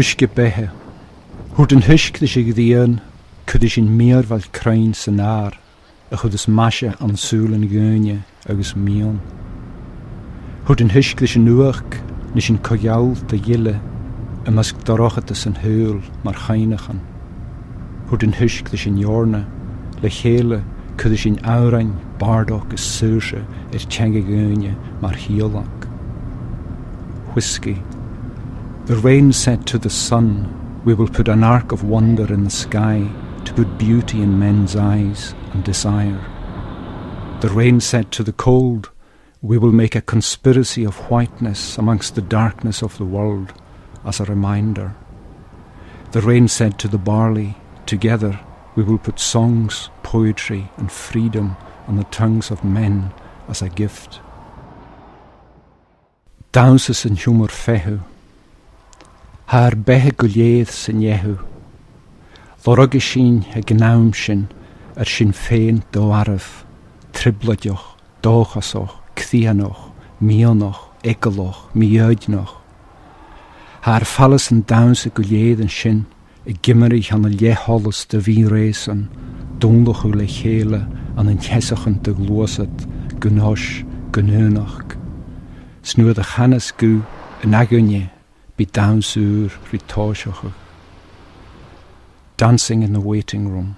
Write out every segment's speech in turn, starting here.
Uisce bethe. Hwrt yn hysg ddys i gyddion, cydys i'n mir fel crain sy'n ar, a chwyd ys masha an sŵl yn gynne agus mion. Hwrt yn hysg ddys yn uach, nes i'n coiawl dy gile, y mysg dorochat ys yn hwyl mar chainachan. Hwrt yn hysg ddys yn jorna, le chéle, cydys i'n awrain, bardoch ys sŵrse, tjenge gynne mar hiolach. Whiskey. The rain said to the sun, we will put an arc of wonder in the sky to put beauty in men's eyes and desire. The rain said to the cold, we will make a conspiracy of whiteness amongst the darkness of the world as a reminder. The rain said to the barley, together we will put songs, poetry and freedom on the tongues of men as a gift. Dawsys yn humor fehu. Haar bethe go léad san jehu. Lorog is sin a gnaum sin sin féin do araf, tribladioch, dóchasoch, cthianoch, mionoch, egeloch, miöidnoch. Haar fallas an dawse go léad an sin, gimmerich an a léhollas de ví résan, dúnloch u le chéle an an chesachan de glósat, gunhosh, gununach. Snuad a chanas gu an agunne, be downsúr ritáiseach. Dancing in the waiting room.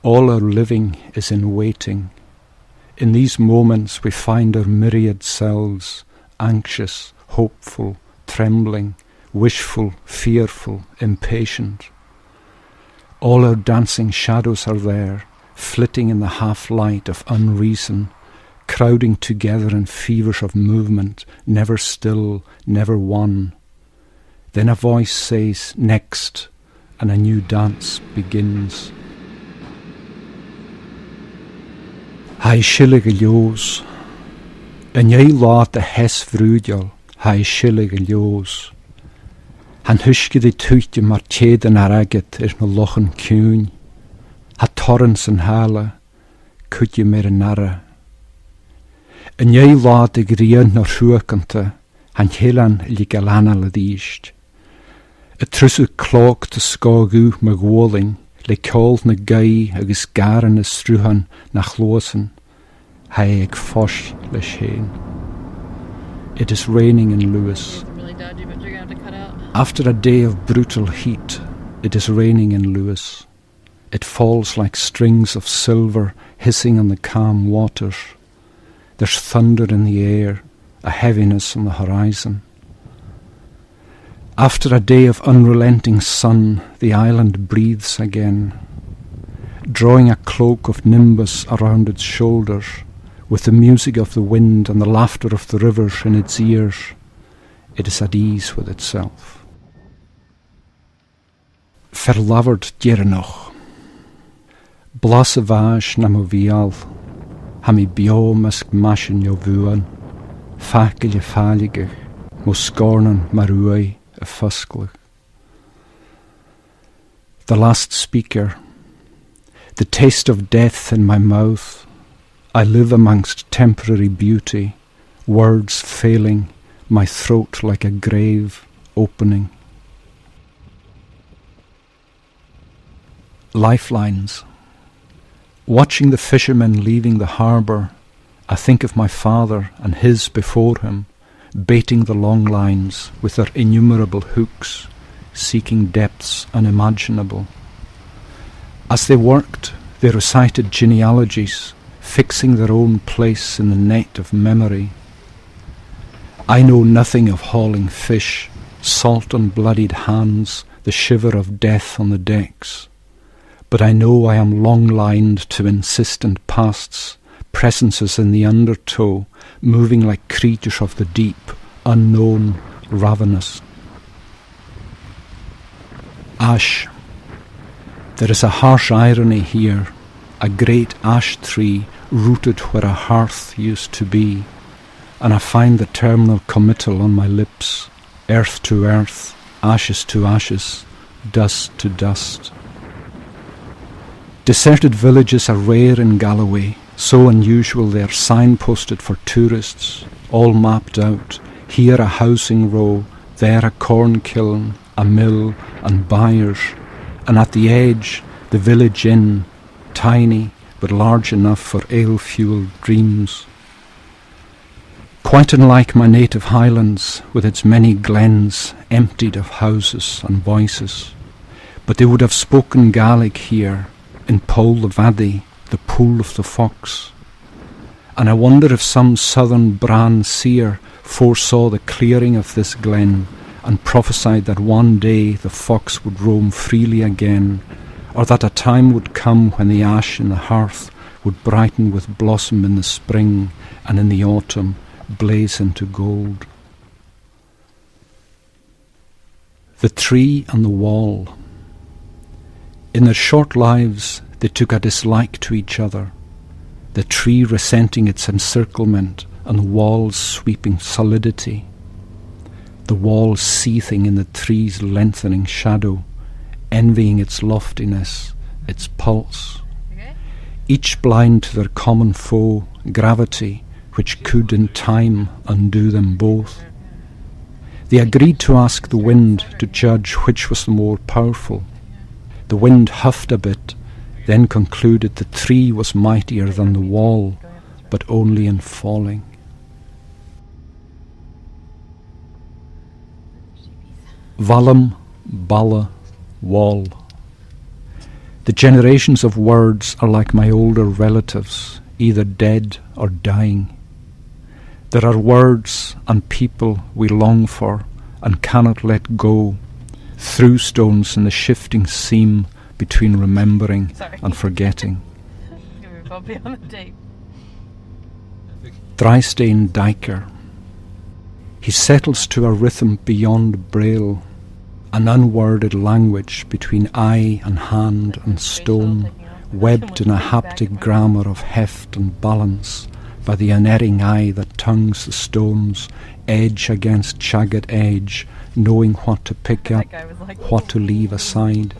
All our living is in waiting. In these moments we find our myriad selves, anxious, hopeful, trembling, wishful, fearful, impatient. All our dancing shadows are there, flitting in the half-light of unreason, crowding together in fevers of movement, never still, never one. Then a voice says, next, and a new dance begins. Hai shillig a lios. En jij laat de hes vrúdjal, hai shillig a lios. Han huske de tuitje mar tjeden araget na lochen kuun. Ha torrens en hale, kutje mer en narre. En jij laat de grien naar schuakante, han helan ligalana ladisht. A trusu clog to skogu magwolling, le cold na gai agus garan na struhan na chlosen, hai ag fosh le shane. It is raining in Lewis. Really dodgy, but you're gonna have to cut out. After a day of brutal heat, it is raining in Lewis. It falls like strings of silver hissing on the calm waters. There's thunder in the air, a heaviness on the horizon. After a day of unrelenting sun, the island breathes again, drawing a cloak of nimbus around its shoulders, with the music of the wind and the laughter of the rivers in its ears. It is at ease with itself. Verlaverd diernoch. Blasse vaage na mo vial, ha mi bio musk mashin jo vuan, fakelje falige, mo scornen maruai, a fuskelig. The last speaker. The taste of death in my mouth. I live amongst temporary beauty, words failing, my throat like a grave opening. Lifelines. Watching the fishermen leaving the harbour, I think of my father and his before him, baiting the long lines with their innumerable hooks, seeking depths unimaginable. As they worked, they recited genealogies, fixing their own place in the net of memory. I know nothing of hauling fish, salt on bloodied hands, the shiver of death on the decks, but I know I am long-lined to insistent pasts, presences in the undertow, moving like creatures of the deep, unknown, ravenous. Ash. There is a harsh irony here, a great ash tree rooted where a hearth used to be, and I find the terminal committal on my lips, earth to earth, ashes to ashes, dust to dust. Deserted villages are rare in Galloway, so unusual they are signposted for tourists, all mapped out, here a housing row, there a corn kiln, a mill and byres, and at the edge the village inn, tiny but large enough for ale-fuelled dreams. Quite unlike my native highlands, with its many glens emptied of houses and voices, but they would have spoken Gaelic here, in Pole the Vadi, the Pool of the Fox. And I wonder if some southern Bran seer foresaw the clearing of this glen and prophesied that one day the fox would roam freely again, or that a time would come when the ash in the hearth would brighten with blossom in the spring, and in the autumn blaze into gold. The tree and the wall. In their short lives they took a dislike to each other, the tree resenting its encirclement and the wall's sweeping solidity, the wall seething in the tree's lengthening shadow, envying its loftiness, its pulse, each blind to their common foe, gravity, which could in time undo them both. They agreed to ask the wind to judge which was the more powerful. The wind huffed a bit, then concluded the tree was mightier than the wall, but only in falling. Valum, Balla, Wall. The generations of words are like my older relatives, either dead or dying. There are words and people we long for and cannot let go, through stones in the shifting seam between remembering and forgetting. Bobby on the tape. Drystein Diker. He settles to a rhythm beyond braille, an unworded language between eye and hand and stone, webbed in a haptic grammar of heft and balance by the unerring eye that tongues the stones, edge against jagged edge, knowing what to pick up, what to leave aside.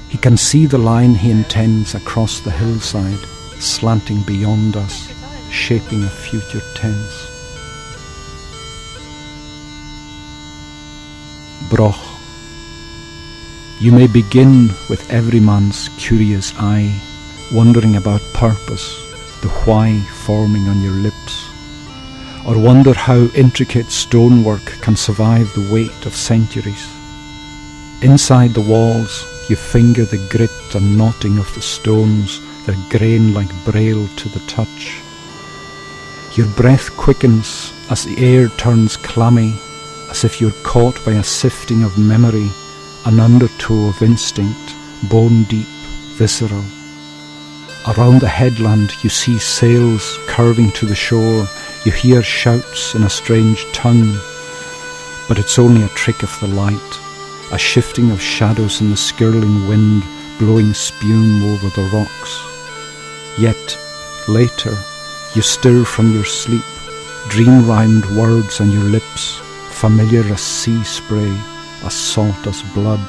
He can see the line he intends across the hillside, slanting beyond us, shaping a future tense. Broch. You may begin with every man's curious eye, wondering about purpose, the why forming on your lips, or wonder how intricate stonework can survive the weight of centuries. Inside the walls, you finger the grit and knotting of the stones, their grain like braille to the touch. Your breath quickens as the air turns clammy, as if you're caught by a sifting of memory, an undertow of instinct, bone deep, visceral. Around the headland you see sails curving to the shore, you hear shouts in a strange tongue, but it's only a trick of the light, a shifting of shadows in the skirling wind blowing spume over the rocks. Yet, later, you stir from your sleep, dream-rhymed words on your lips, familiar as sea spray, as salt as blood.